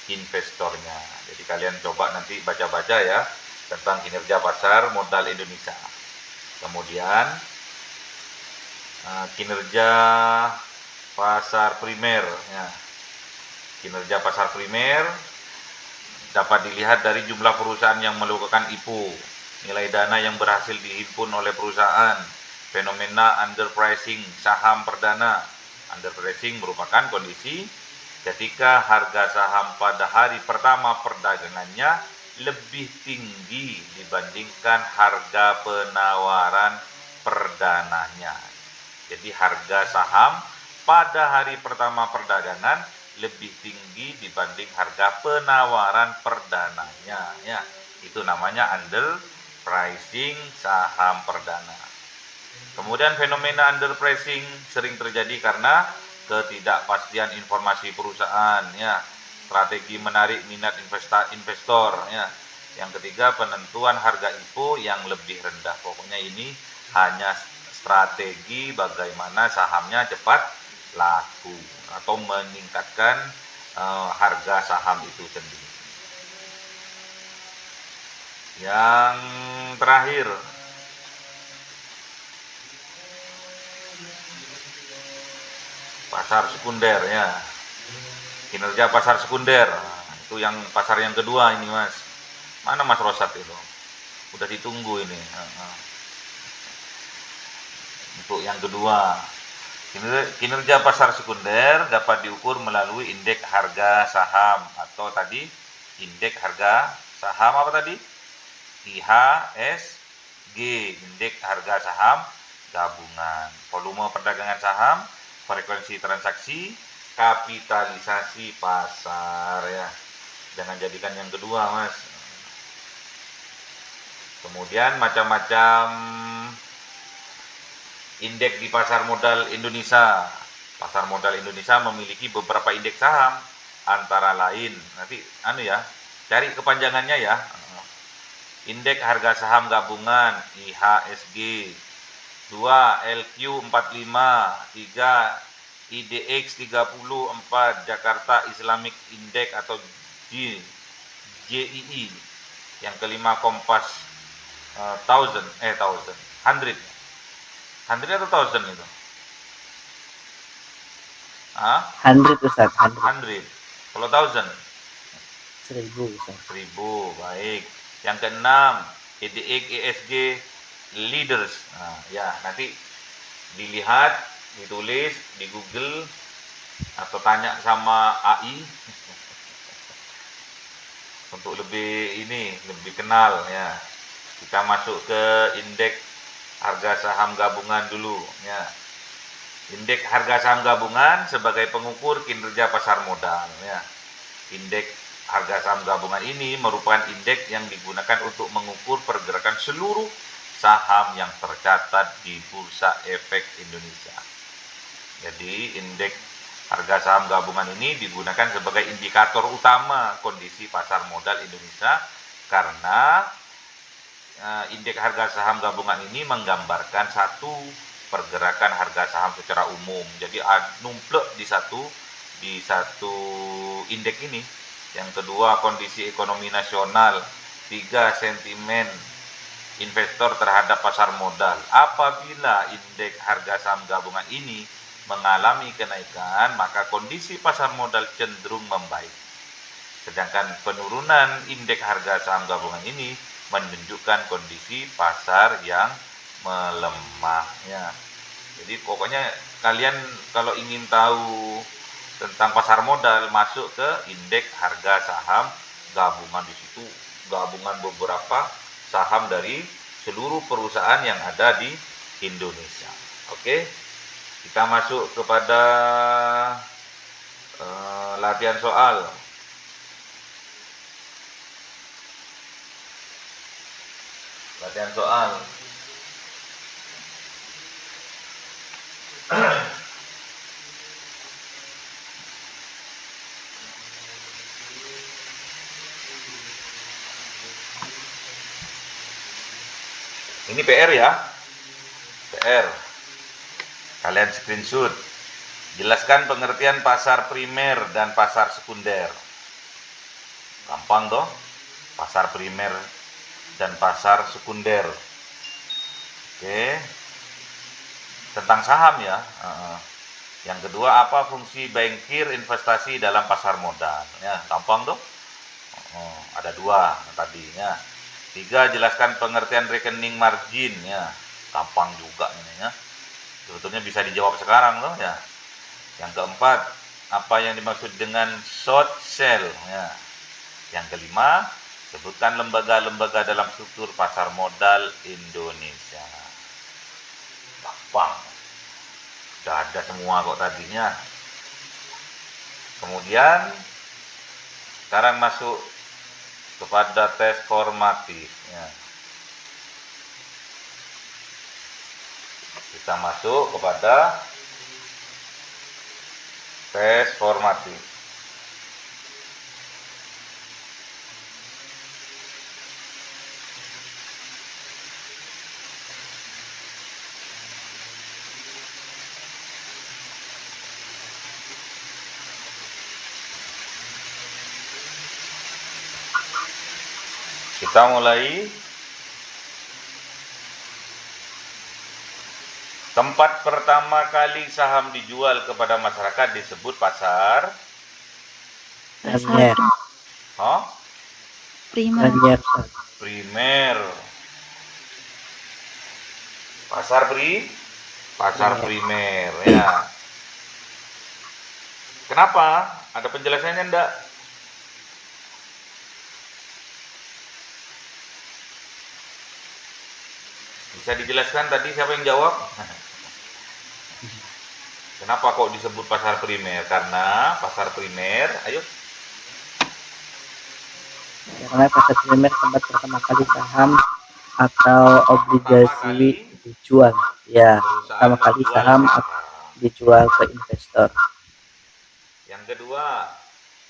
investornya. Jadi kalian coba nanti baca-baca ya tentang kinerja pasar modal Indonesia. Kemudian kinerja pasar primer ya. Kinerja pasar primer dapat dilihat dari jumlah perusahaan yang melakukan IPO, nilai dana yang berhasil dihimpun oleh perusahaan, fenomena underpricing saham perdana. Underpricing merupakan kondisi ketika harga saham pada hari pertama perdagangannya lebih tinggi dibandingkan harga penawaran perdananya. Jadi harga saham pada hari pertama perdagangan lebih tinggi dibanding harga penawaran perdananya ya. Itu namanya underpricing saham perdana. Kemudian fenomena underpricing sering terjadi karena ketidakpastian informasi perusahaan ya, strategi menarik minat investor ya. Yang ketiga, penentuan harga IPO yang lebih rendah. Pokoknya ini hanya strategi bagaimana sahamnya cepat laku atau meningkatkan harga saham itu sendiri. Yang terakhir, pasar sekunder ya. Kinerja pasar sekunder. Itu yang pasar yang kedua ini, Mas. Mana Mas Rosat itu? Udah ditunggu ini. Untuk yang kedua, kinerja pasar sekunder dapat diukur melalui indeks harga saham atau tadi indeks harga saham apa tadi? IHSG, indeks harga saham gabungan, volume perdagangan saham, frekuensi transaksi, kapitalisasi pasar ya. Jangan jadikan yang kedua, Mas. Kemudian macam-macam indeks di pasar modal Indonesia. Pasar modal Indonesia memiliki beberapa indeks saham, antara lain, nanti cari kepanjangannya ya. Indeks harga saham gabungan IHSG, 2 LQ45, 3 IDX30, 4 Jakarta Islamic Index atau JII, yang kelima Kompas 100 atau 1000 itu. 100 Ustaz, 100. Kalau 1000? 1000 Ustaz. 1000, baik. Yang keenam, EDX ESG Leaders. Nah, ya, nanti dilihat, ditulis di Google atau tanya sama AI untuk lebih kenal ya. Kita masuk ke indeks harga saham gabungan dulu ya. Indeks harga saham gabungan sebagai pengukur kinerja pasar modal ya. Indeks harga saham gabungan ini merupakan indeks yang digunakan untuk mengukur pergerakan seluruh saham yang tercatat di Bursa Efek Indonesia. Jadi indeks harga saham gabungan ini digunakan sebagai indikator utama kondisi pasar modal Indonesia karena indeks harga saham gabungan ini menggambarkan satu, pergerakan harga saham secara umum. Jadi numplek di satu indeks ini. Yang kedua, kondisi ekonomi nasional. 3, sentimen investor terhadap pasar modal. Apabila indeks harga saham gabungan ini mengalami kenaikan, maka kondisi pasar modal cenderung membaik. Sedangkan penurunan indeks harga saham gabungan ini menunjukkan kondisi pasar yang melemah ya. Jadi pokoknya kalian kalau ingin tahu tentang pasar modal, masuk ke indeks harga saham gabungan. Di situ gabungan beberapa saham dari seluruh perusahaan yang ada di Indonesia. Oke, kita masuk kepada latihan soal. Latihan soal. Ini PR ya. PR. Kalian screenshot. Jelaskan pengertian pasar primer dan pasar sekunder. Gampang toh? Pasar primer dan pasar sekunder. Oke. Tentang saham ya. Yang kedua, apa fungsi bankir investasi dalam pasar modal? Ya, gampang toh? Ada 2 tadinya. 3, jelaskan pengertian rekening margin ya. Gampang juga ini ya. Sebetulnya bisa dijawab sekarang loh ya. Yang keempat, apa yang dimaksud dengan short sell ya. Yang kelima, sebutkan lembaga-lembaga dalam struktur pasar modal Indonesia. Gampang. Sudah ada semua kok tadinya. Kemudian sekarang masuk kepada tes formatif ya. Kita masuk kepada tes formatif. Kita mulai. Tempat pertama kali saham dijual kepada masyarakat disebut pasar Primer. Primer. Primer. Pasar primer ya. Kenapa? Ada penjelasannya enggak? Bisa dijelaskan tadi siapa yang jawab? Kenapa kok disebut pasar primer? Karena pasar primer, ayo. Karena pasar primer tempat pertama kali saham atau Pertama obligasi kali dijual. Ya, perusahaan pertama kali menjual saham saham. dijual ke investor. Yang kedua,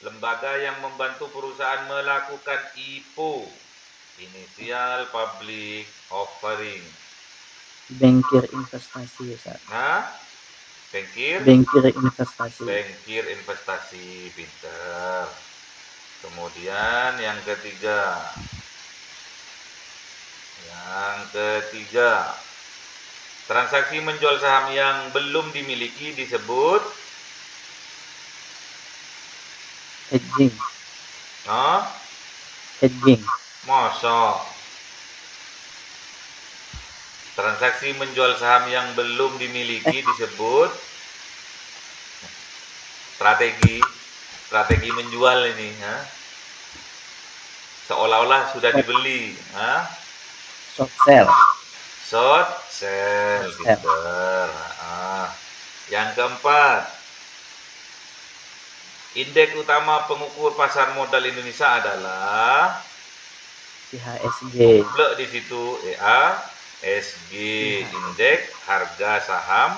lembaga yang membantu perusahaan melakukan IPO, Initial Public Offering. Bankir investasi, Ustaz. Nah, bankir investasi, pinter. Kemudian yang ketiga, transaksi menjual saham yang belum dimiliki disebut Hedging. hedging. Mosok. Transaksi menjual saham yang belum dimiliki disebut strategi menjual ini, seolah-olah sudah dibeli, short sell, pinter. Yang keempat, indeks utama pengukur pasar modal Indonesia adalah IHSG. blok di situ IHSG, indeks harga saham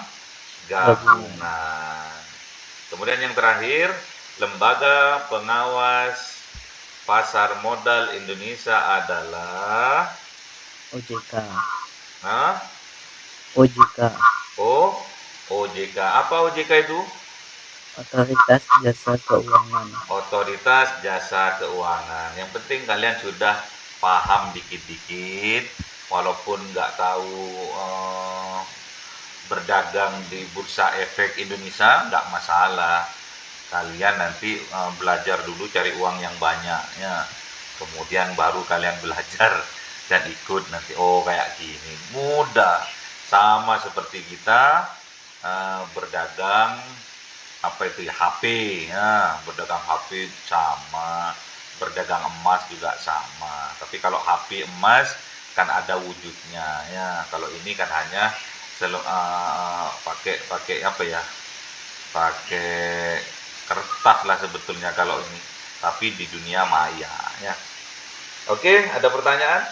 gabungan. Kemudian yang terakhir, lembaga pengawas pasar modal Indonesia adalah OJK. OJK. Apa OJK itu? Otoritas Jasa Keuangan. Otoritas Jasa Keuangan. Yang penting kalian sudah paham dikit-dikit, walaupun nggak tahu berdagang di Bursa Efek Indonesia, nggak masalah. Kalian nanti belajar dulu cari uang yang banyak, ya. Kemudian baru kalian belajar dan ikut nanti. Oh, kayak gini, mudah. Sama seperti kita berdagang HP, ya, berdagang HP sama, berdagang emas juga sama. Tapi kalau HP emas kan ada wujudnya, ya. Kalau ini kan hanya pakai apa ya? Pakai kertas lah sebetulnya kalau ini. Tapi di dunia maya, ya. Oke, ada pertanyaan?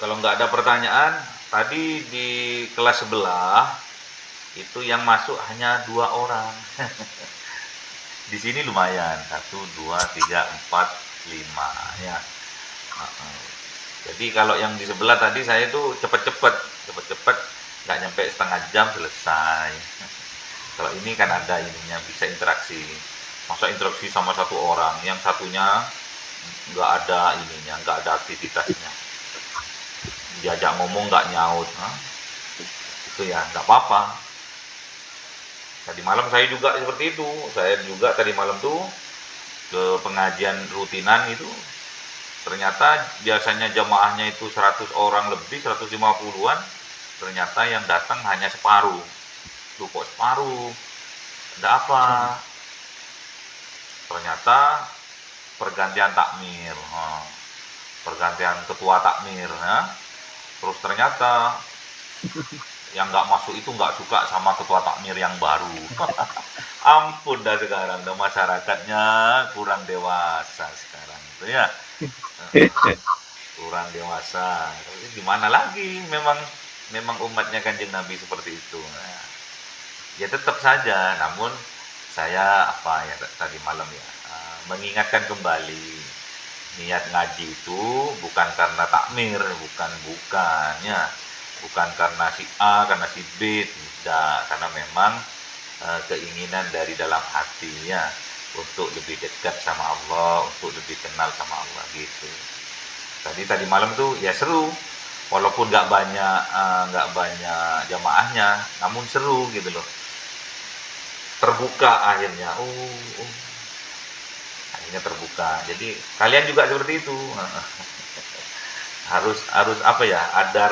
Kalau nggak ada pertanyaan, tadi di kelas sebelah itu yang masuk hanya 2 orang. Di sini lumayan, 1, 2, 3, 4, 5, ya. Jadi kalau yang di sebelah tadi saya itu cepet-cepet, nggak nyampe setengah jam selesai. Kalau ini kan ada ininya, bisa interaksi. Masa interaksi sama 1 orang, yang satunya nggak ada ininya, nggak ada aktivitasnya. Diajak ngomong nggak nyaut, itu ya nggak apa-apa. Tadi malam saya juga seperti itu. Saya juga tadi malam tuh ke pengajian rutinan itu. Ternyata biasanya jamaahnya itu 100 orang lebih, 150-an. Ternyata yang datang hanya separuh. Loh, kok separuh? Ada apa? Ternyata pergantian takmir. Pergantian ketua takmir, ya. Terus ternyata yang nggak masuk itu nggak suka sama ketua takmir yang baru. Ampun dah sekarang, dah masyarakatnya kurang dewasa sekarang itu, ya. Kurang dewasa. Tapi gimana lagi, memang umatnya Kanjeng Nabi seperti itu. Ya tetap saja, namun saya tadi malam ya, mengingatkan kembali niat ngaji itu bukan karena takmir, bukannya, bukan karena si A, karena si B, tidak, karena memang keinginan dari dalam hatinya untuk lebih dekat sama Allah, untuk lebih kenal sama Allah gitu. Tadi malam tuh ya seru, walaupun nggak banyak jamaahnya, namun seru gitu loh. Terbuka akhirnya, akhirnya terbuka. Jadi kalian juga seperti itu. harus apa ya? Ada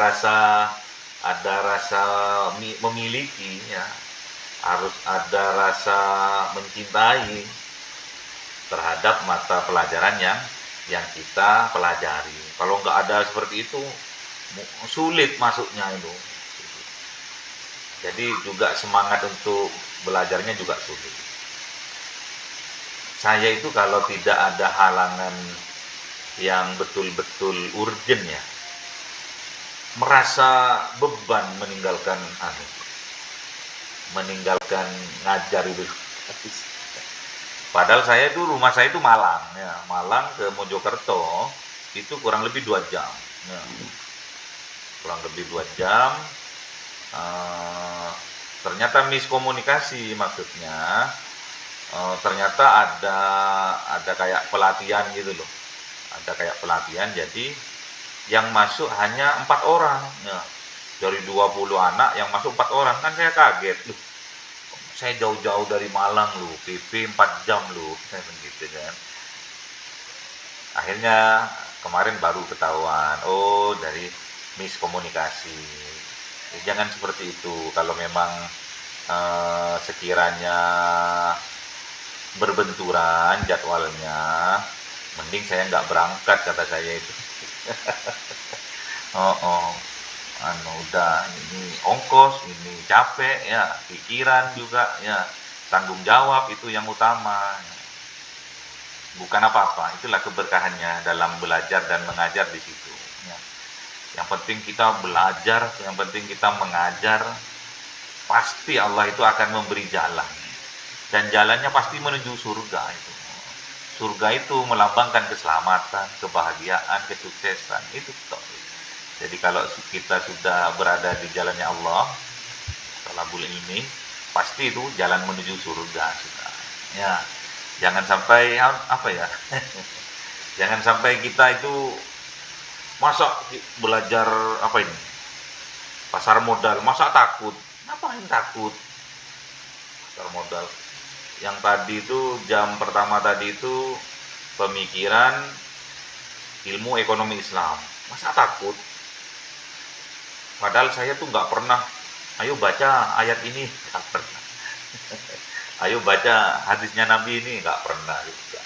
rasa memiliki, ya. Harus ada rasa mencintai terhadap mata pelajaran yang kita pelajari. Kalau nggak ada seperti itu, sulit masuknya itu. Jadi juga semangat untuk belajarnya juga sulit. Saya itu kalau tidak ada halangan yang betul-betul urgent ya, merasa beban meninggalkan ngajar itu. Padahal saya itu rumah saya itu Malang ya, Malang ke Mojokerto itu kurang lebih 2 jam ya. Kurang lebih 2 jam. Ternyata miskomunikasi, maksudnya ternyata ada kayak pelatihan gitu loh, ada kayak pelatihan, jadi yang masuk hanya 4 orang ya. Dari 20 anak yang masuk 4 orang, kan saya kaget loh, saya jauh-jauh dari Malang loh, PP 4 jam loh, saya begitu kan. Akhirnya kemarin baru ketahuan, oh dari miskomunikasi. Jangan seperti itu. Kalau memang sekiranya berbenturan jadwalnya, mending saya nggak berangkat, kata saya itu. Udah ini ongkos, ini capek ya, pikiran juga ya, tanggung jawab itu yang utama. Bukan apa-apa, itulah keberkahannya dalam belajar dan mengajar di situ. Ya. Yang penting kita belajar, yang penting kita mengajar, pasti Allah itu akan memberi jalan. Dan jalannya pasti menuju surga itu. Surga itu melambangkan keselamatan, kebahagiaan, kesuksesan. Itu toh. Jadi kalau kita sudah berada di jalannya Allah, talabul ilmi, pasti itu jalan menuju surga sudah. Ya. Jangan sampai jangan sampai kita itu masa belajar pasar modal, masa takut? Ngapain takut? Pasar modal. Yang tadi itu jam pertama tadi itu pemikiran ilmu ekonomi Islam. Masa takut? Padahal saya tuh nggak pernah, ayo baca ayat ini, nggak pernah. Ayo baca hadisnya Nabi ini, nggak pernah juga.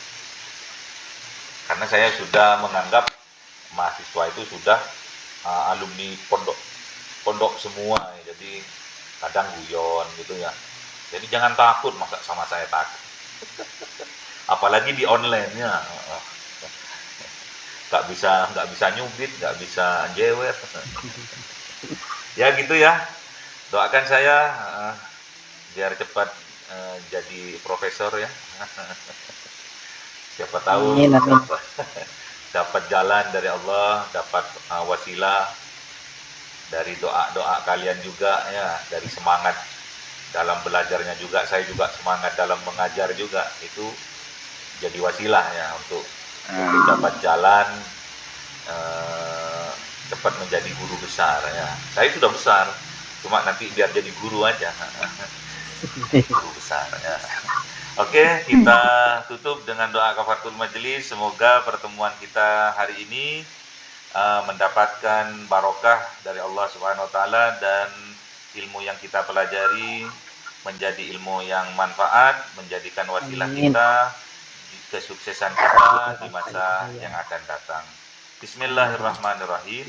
Karena saya sudah menganggap mahasiswa itu sudah alumni pondok semua, jadi kadang guyon gitu ya. Jadi jangan takut, masa sama saya takut. Apalagi di online ya, nggak bisa nyubit, nggak bisa jewer. Ya gitu ya, doakan saya biar cepat jadi profesor ya. Siapa tahu dapat jalan dari Allah, dapat wasilah dari doa-doa kalian juga ya, dari semangat dalam belajarnya juga, saya juga semangat dalam mengajar juga, itu jadi wasilah ya untuk dapat jalan cepat menjadi guru besar ya. Saya sudah besar, cuma nanti biar jadi guru aja. Guru besar ya. Oke, kita tutup dengan doa kafaratul majelis. Semoga pertemuan kita hari ini mendapatkan barokah dari Allah Subhanahu wa taala, dan ilmu yang kita pelajari menjadi ilmu yang manfaat, menjadikan wasilah kita di kesuksesan kita di masa yang akan datang. Bismillahirrahmanirrahim.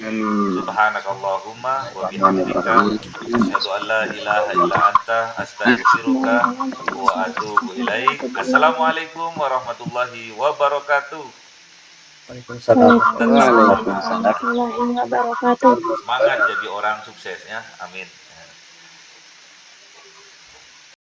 Subhanakallahumma wa bihamdika asyhadu an la ilaha illa anta astaghfiruka wa atubu ilaik. Assalamualaikum warahmatullahi wabarakatuh. Waalaikumsalam. Semangat jadi orang sukses ya. Amin.